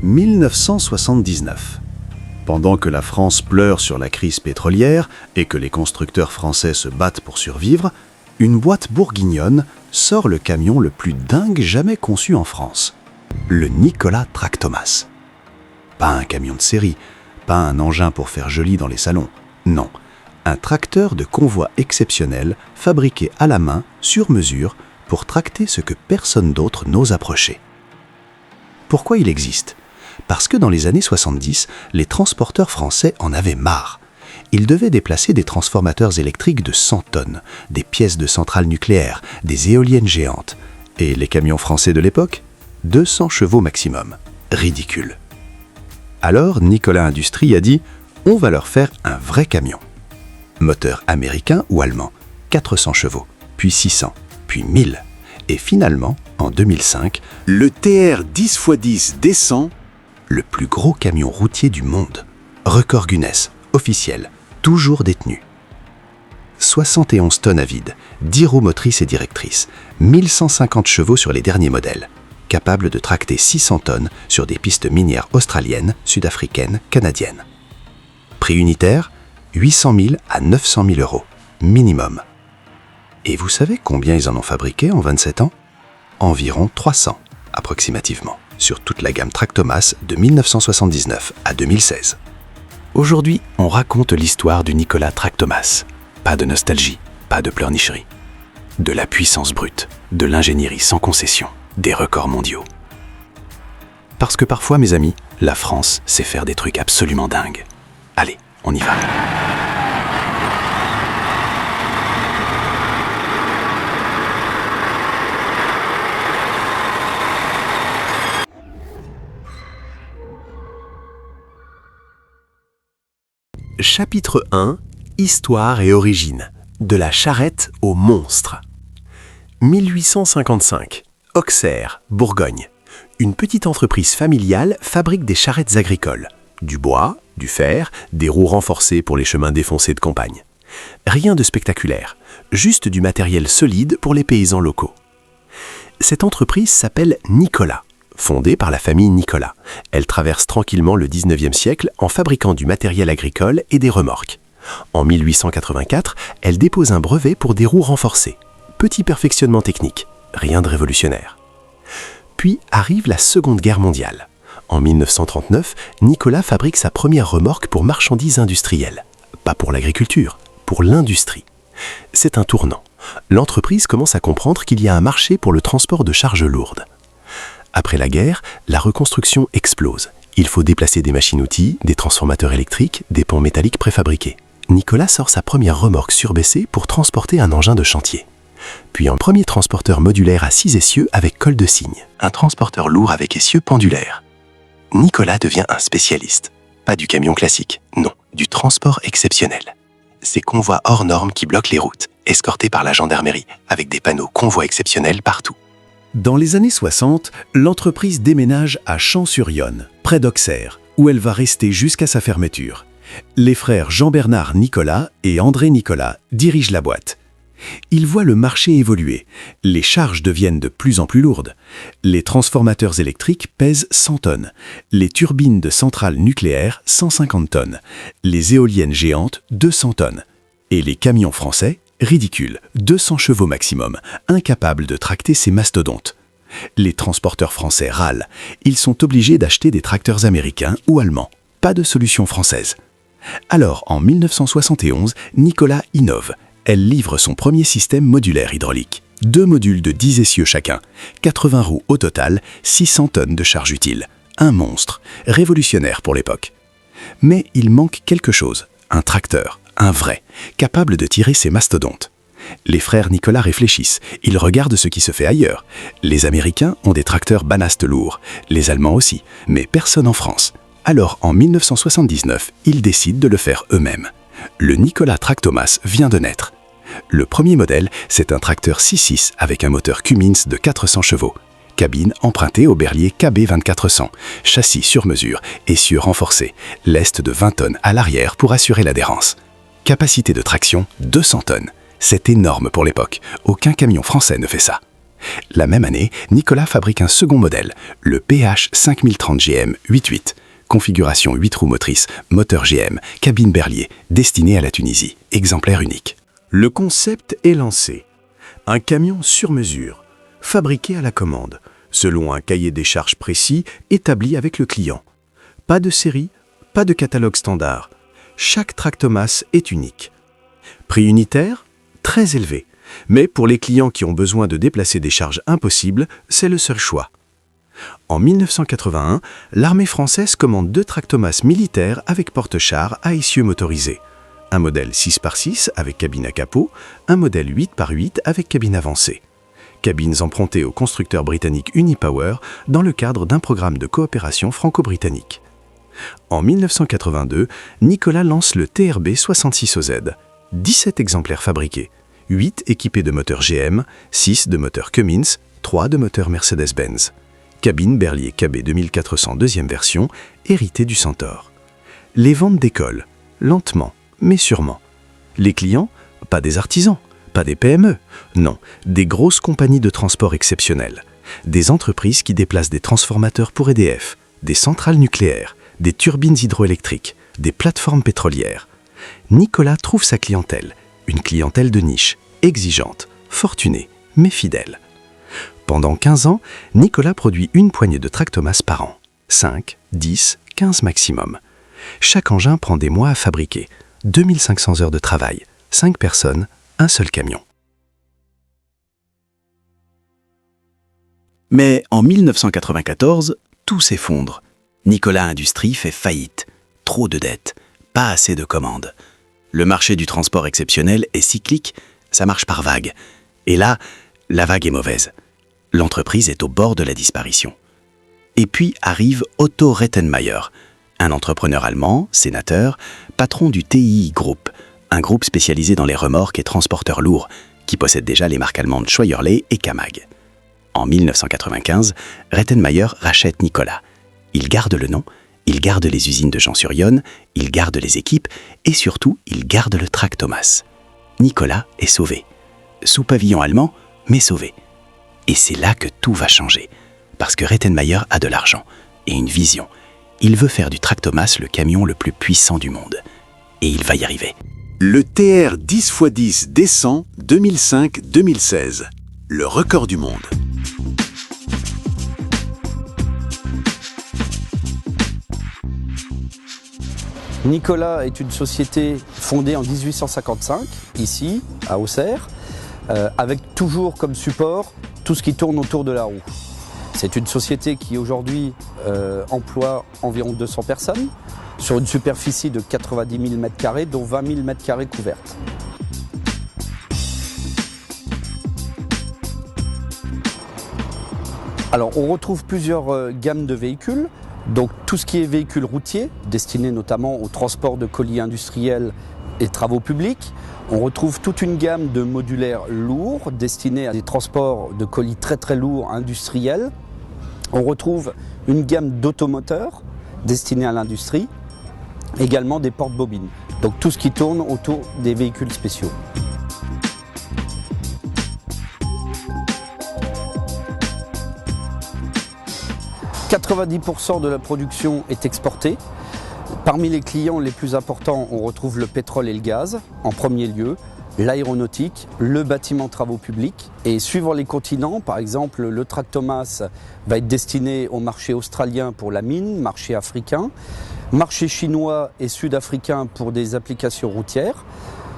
1979. Pendant que la France pleure sur la crise pétrolière et que les constructeurs français se battent pour survivre, une boîte bourguignonne sort le camion le plus dingue jamais conçu en France. Le Nikola Tractomas. Pas un camion de série, pas un engin pour faire joli dans les salons. Non, un tracteur de convoi exceptionnel fabriqué à la main, sur mesure, pour tracter ce que personne d'autre n'ose approcher. Pourquoi il existe ? Parce que dans les années 70, les transporteurs français en avaient marre. Ils devaient déplacer des transformateurs électriques de 100 tonnes, des pièces de centrales nucléaires, des éoliennes géantes. Et les camions français de l'époque ? 200 chevaux maximum. Ridicule. Alors, Nikola Industries a dit « On va leur faire un vrai camion ». Moteur américain ou allemand, 400 chevaux, puis 600, puis 1000. Et finalement, en 2005, le TR 10x10 descend, le plus gros camion routier du monde. Record Guinness, officiel, toujours détenu. 71 tonnes à vide, 10 roues motrices et directrices, 1150 chevaux sur les derniers modèles, capable de tracter 600 tonnes sur des pistes minières australiennes, sud-africaines, canadiennes. Prix unitaire, 800 000 à 900 000 euros, minimum. Et vous savez combien ils en ont fabriqué en 27 ans ? Environ 300, approximativement, sur toute la gamme Tractomas de 1979 à 2016. Aujourd'hui, on raconte l'histoire du Nikola Tractomas. Pas de nostalgie, pas de pleurnicherie. De la puissance brute, de l'ingénierie sans concession, des records mondiaux. Parce que parfois, mes amis, la France sait faire des trucs absolument dingues. Allez, on y va. Chapitre 1. Histoire et origine. De la charrette au monstre. 1855. Auxerre, Bourgogne. Une petite entreprise familiale fabrique des charrettes agricoles. Du bois, du fer, des roues renforcées pour les chemins défoncés de campagne. Rien de spectaculaire, juste du matériel solide pour les paysans locaux. Cette entreprise s'appelle Nikola. Fondée par la famille Nikola. Elle traverse tranquillement le 19e siècle en fabriquant du matériel agricole et des remorques. En 1884, elle dépose un brevet pour des roues renforcées. Petit perfectionnement technique, rien de révolutionnaire. Puis arrive la Seconde Guerre mondiale. En 1939, Nikola fabrique sa première remorque pour marchandises industrielles. Pas pour l'agriculture, pour l'industrie. C'est un tournant. L'entreprise commence à comprendre qu'il y a un marché pour le transport de charges lourdes. Après la guerre, la reconstruction explose. Il faut déplacer des machines-outils, des transformateurs électriques, des ponts métalliques préfabriqués. Nikola sort sa première remorque surbaissée pour transporter un engin de chantier. Puis un premier transporteur modulaire à 6 essieux avec colle de cygne. Un transporteur lourd avec essieux pendulaires. Nikola devient un spécialiste. Pas du camion classique, non, du transport exceptionnel. Ces convois hors normes qui bloquent les routes, escortés par la gendarmerie, avec des panneaux convois exceptionnels partout. Dans les années 60, l'entreprise déménage à Champs-sur-Yonne, près d'Auxerre, où elle va rester jusqu'à sa fermeture. Les frères Jean-Bernard Nikola et André Nikola dirigent la boîte. Ils voient le marché évoluer. Les charges deviennent de plus en plus lourdes. Les transformateurs électriques pèsent 100 tonnes. Les turbines de centrales nucléaires, 150 tonnes. Les éoliennes géantes, 200 tonnes. Et les camions français, ridicule, 200 chevaux maximum, incapables de tracter ces mastodontes. Les transporteurs français râlent. Ils sont obligés d'acheter des tracteurs américains ou allemands. Pas de solution française. Alors, en 1971, Nikola innove. Elle livre son premier système modulaire hydraulique. 2 modules de 10 essieux chacun, 80 roues au total, 600 tonnes de charge utile. Un monstre, révolutionnaire pour l'époque. Mais il manque quelque chose, un tracteur. Un vrai, capable de tirer ces mastodontes. Les frères Nikola réfléchissent, ils regardent ce qui se fait ailleurs. Les Américains ont des tracteurs banastes lourds, les Allemands aussi, mais personne en France. Alors en 1979, ils décident de le faire eux-mêmes. Le Nikola Tractomas vient de naître. Le premier modèle, c'est un tracteur 6.6 avec un moteur Cummins de 400 chevaux. Cabine empruntée au Berlier KB 2400, châssis sur mesure, essieux renforcés, lest de 20 tonnes à l'arrière pour assurer l'adhérence. Capacité de traction, 200 tonnes. C'est énorme pour l'époque. Aucun camion français ne fait ça. La même année, Nikola fabrique un second modèle, le PH 5030 GM 88. Configuration 8 roues motrices, moteur GM, cabine Berlier, destinée à la Tunisie, exemplaire unique. Le concept est lancé. Un camion sur mesure, fabriqué à la commande, selon un cahier des charges précis établi avec le client. Pas de série, pas de catalogue standard. Chaque tractomasse est unique. Prix unitaire, très élevé. Mais pour les clients qui ont besoin de déplacer des charges impossibles, c'est le seul choix. En 1981, l'armée française commande 2 tractomasses militaires avec porte-chars à essieu motorisé. Un modèle 6x6 avec cabine à capot, un modèle 8x8 avec cabine avancée. Cabines empruntées au constructeur britannique Unipower dans le cadre d'un programme de coopération franco-britannique. En 1982, Nikola lance le TRB 66OZ. 17 exemplaires fabriqués, 8 équipés de moteurs GM, 6 de moteurs Cummins, 3 de moteurs Mercedes-Benz. Cabine Berlier KB 2400 deuxième version, héritée du Centaure. Les ventes décollent, lentement, mais sûrement. Les clients, pas des artisans, pas des PME, non, des grosses compagnies de transport exceptionnelles. Des entreprises qui déplacent des transformateurs pour EDF, des centrales nucléaires, des turbines hydroélectriques, des plateformes pétrolières. Nikola trouve sa clientèle, une clientèle de niche, exigeante, fortunée, mais fidèle. Pendant 15 ans, Nikola produit une poignée de tractomasses par an. 5, 10, 15 maximum. Chaque engin prend des mois à fabriquer. 2500 heures de travail. 5 personnes, un seul camion. Mais en 1994, tout s'effondre. Nikola Industries fait faillite. Trop de dettes, pas assez de commandes. Le marché du transport exceptionnel est cyclique, ça marche par vagues. Et là, la vague est mauvaise. L'entreprise est au bord de la disparition. Et puis arrive Otto Rettenmeier, un entrepreneur allemand, sénateur, patron du TII Group, un groupe spécialisé dans les remorques et transporteurs lourds, qui possède déjà les marques allemandes Scheuerle et Kamag. En 1995, Rettenmeier rachète Nikola. Il garde le nom, il garde les usines de Jean-sur-Yonne, il garde les équipes et surtout, il garde le tractomasse. Nikola est sauvé. Sous pavillon allemand, mais sauvé. Et c'est là que tout va changer. Parce que Rettenmeier a de l'argent et une vision. Il veut faire du tractomasse le camion le plus puissant du monde. Et il va y arriver. Le TR 10x10 descend 2005-2016. Le record du monde. Nikola est une société fondée en 1855, ici, à Auxerre, avec toujours comme support tout ce qui tourne autour de la roue. C'est une société qui aujourd'hui emploie environ 200 personnes sur une superficie de 90 000 m², dont 20 000 m² couvertes. Alors on retrouve plusieurs gammes de véhicules. Donc tout ce qui est véhicules routiers, destinés notamment au transport de colis industriels et travaux publics. On retrouve toute une gamme de modulaires lourds, destinés à des transports de colis très lourds industriels. On retrouve une gamme d'automoteurs, destinés à l'industrie. Également des porte-bobines. Donc tout ce qui tourne autour des véhicules spéciaux. « 90% de la production est exportée. Parmi les clients les plus importants, on retrouve le pétrole et le gaz, en premier lieu, l'aéronautique, le bâtiment travaux publics. Et suivant les continents, par exemple, le tractomasse va être destiné au marché australien pour la mine, marché africain, marché chinois et sud-africain pour des applications routières.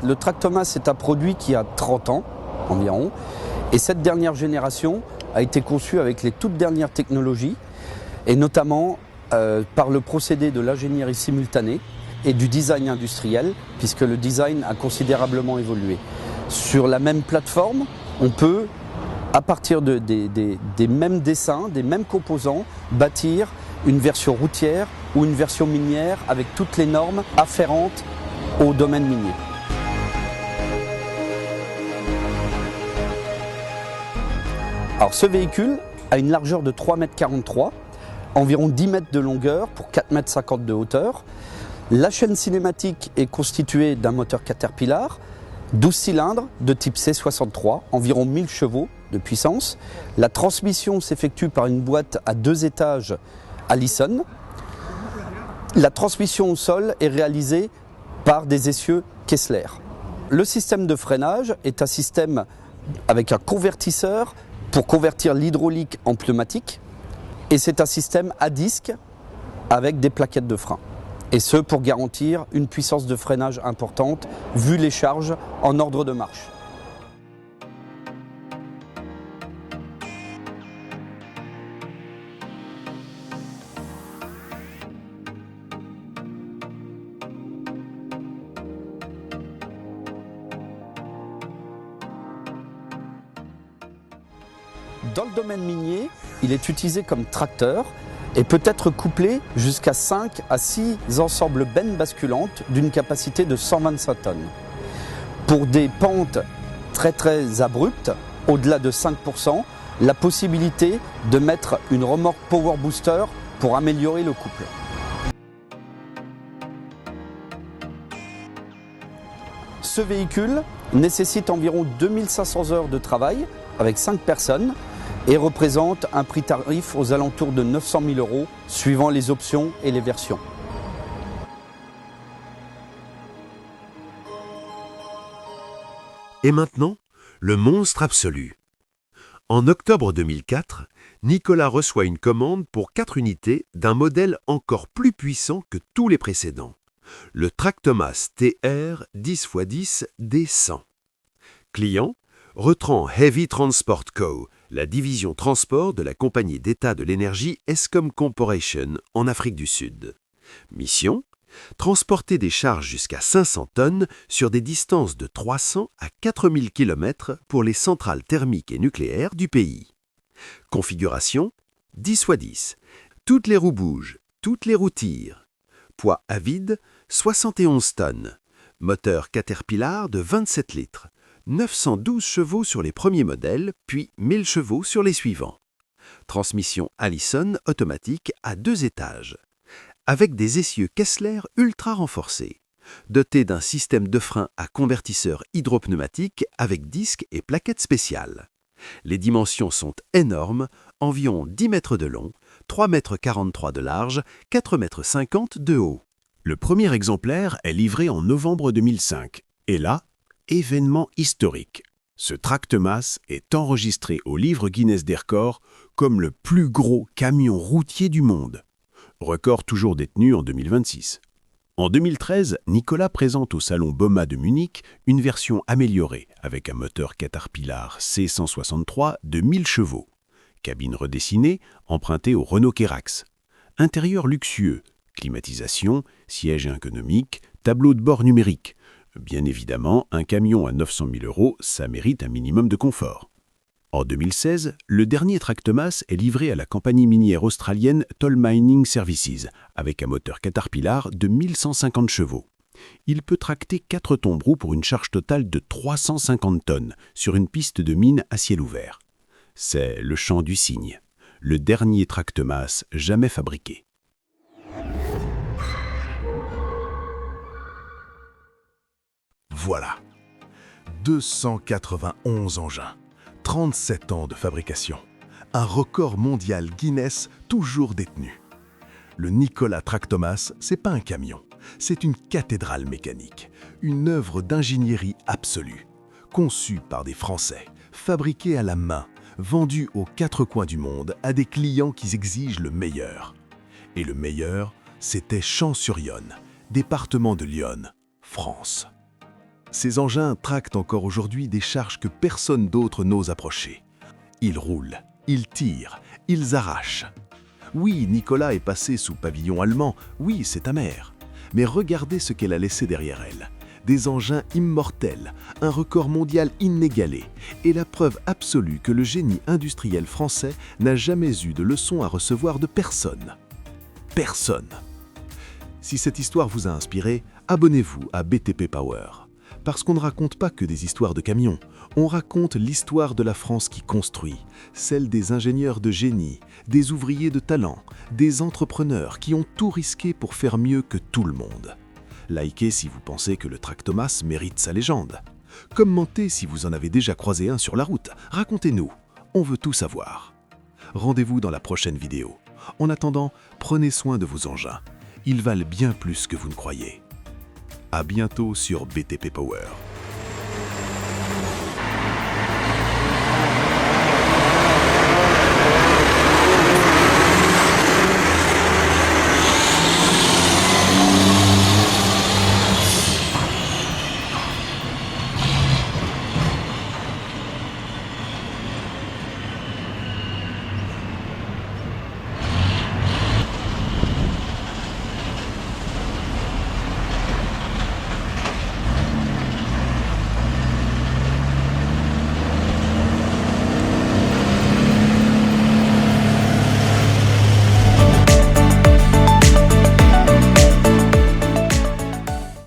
Le tractomasse est un produit qui a 30 ans environ. Et cette dernière génération a été conçue avec les toutes dernières technologies, et notamment par le procédé de l'ingénierie simultanée et du design industriel, puisque le design a considérablement évolué. Sur la même plateforme, on peut, à partir des mêmes dessins, des mêmes composants, bâtir une version routière ou une version minière avec toutes les normes afférentes au domaine minier. Alors ce véhicule a une largeur de 3,43 m, environ 10 mètres de longueur pour 4,50 m de hauteur. La chaîne cinématique est constituée d'un moteur Caterpillar, 12 cylindres de type C63, environ 1000 chevaux de puissance. La transmission s'effectue par une boîte à 2 étages Allison. La transmission au sol est réalisée par des essieux Kessler. Le système de freinage est un système avec un convertisseur pour convertir l'hydraulique en pneumatique. Et c'est un système à disque avec des plaquettes de frein. Et ce, pour garantir une puissance de freinage importante, vu les charges en ordre de marche. Dans le domaine minier, il est utilisé comme tracteur et peut être couplé jusqu'à 5 à 6 ensembles bennes basculantes d'une capacité de 125 tonnes. Pour des pentes très abruptes, au-delà de 5%, la possibilité de mettre une remorque Power Booster pour améliorer le couple. Ce véhicule nécessite environ 2500 heures de travail avec 5 personnes et représente un prix tarif aux alentours de 900 000 € suivant les options et les versions. Et maintenant, le monstre absolu. En octobre 2004, Nikola reçoit une commande pour 4 unités d'un modèle encore plus puissant que tous les précédents, le Tractomas TR 10x10 D100. Client, Retran Heavy Transport Co., la division transport de la compagnie d'État de l'énergie Eskom Corporation en Afrique du Sud. Mission, transporter des charges jusqu'à 500 tonnes sur des distances de 300 à 4000 km pour les centrales thermiques et nucléaires du pays. Configuration 10x10. Toutes les roues bougent, toutes les roues tirent. Poids à vide 71 tonnes. Moteur Caterpillar de 27 litres. 912 chevaux sur les premiers modèles, puis 1000 chevaux sur les suivants. Transmission Allison automatique à 2 étages, avec des essieux Kessler ultra renforcés, doté d'un système de frein à convertisseur hydropneumatique avec disque et plaquettes spéciales. Les dimensions sont énormes, environ 10 mètres de long, 3,43 m de large, 4,50 m de haut. Le premier exemplaire est livré en novembre 2005, et là, événement historique. Ce tracte-masse est enregistré au livre Guinness des records comme le plus gros camion routier du monde. Record toujours détenu en 2026. En 2013, Nikola présente au salon Bauma de Munich une version améliorée avec un moteur Caterpillar C163 de 1000 chevaux. Cabine redessinée empruntée au Renault Kerax. Intérieur luxueux, climatisation, siège ergonomique, tableau de bord numérique. Bien évidemment, un camion à 900 000 €, ça mérite un minimum de confort. En 2016, le dernier tracte-masse est livré à la compagnie minière australienne Toll Mining Services, avec un moteur Caterpillar de 1150 chevaux. Il peut tracter 4 tombereaux pour une charge totale de 350 tonnes sur une piste de mine à ciel ouvert. C'est le chant du cygne, le dernier tracte-masse jamais fabriqué. Voilà, 291 engins, 37 ans de fabrication, un record mondial Guinness toujours détenu. Le Nikola Tractomas, c'est pas un camion, c'est une cathédrale mécanique, une œuvre d'ingénierie absolue, conçue par des Français, fabriquée à la main, vendue aux 4 coins du monde à des clients qui exigent le meilleur. Et le meilleur, c'était Champs-sur-Yonne, département de l'Yonne, France. Ces engins tractent encore aujourd'hui des charges que personne d'autre n'ose approcher. Ils roulent, ils tirent, ils arrachent. Oui, Nikola est passé sous pavillon allemand, oui, c'est amer. Mais regardez ce qu'elle a laissé derrière elle. Des engins immortels, un record mondial inégalé et la preuve absolue que le génie industriel français n'a jamais eu de leçon à recevoir de personne. Personne. Si cette histoire vous a inspiré, abonnez-vous à BTP Power. Parce qu'on ne raconte pas que des histoires de camions, on raconte l'histoire de la France qui construit, celle des ingénieurs de génie, des ouvriers de talent, des entrepreneurs qui ont tout risqué pour faire mieux que tout le monde. Likez si vous pensez que le Tractomas mérite sa légende. Commentez si vous en avez déjà croisé un sur la route. Racontez-nous, on veut tout savoir. Rendez-vous dans la prochaine vidéo. En attendant, prenez soin de vos engins. Ils valent bien plus que vous ne croyez. À bientôt sur BTP Power.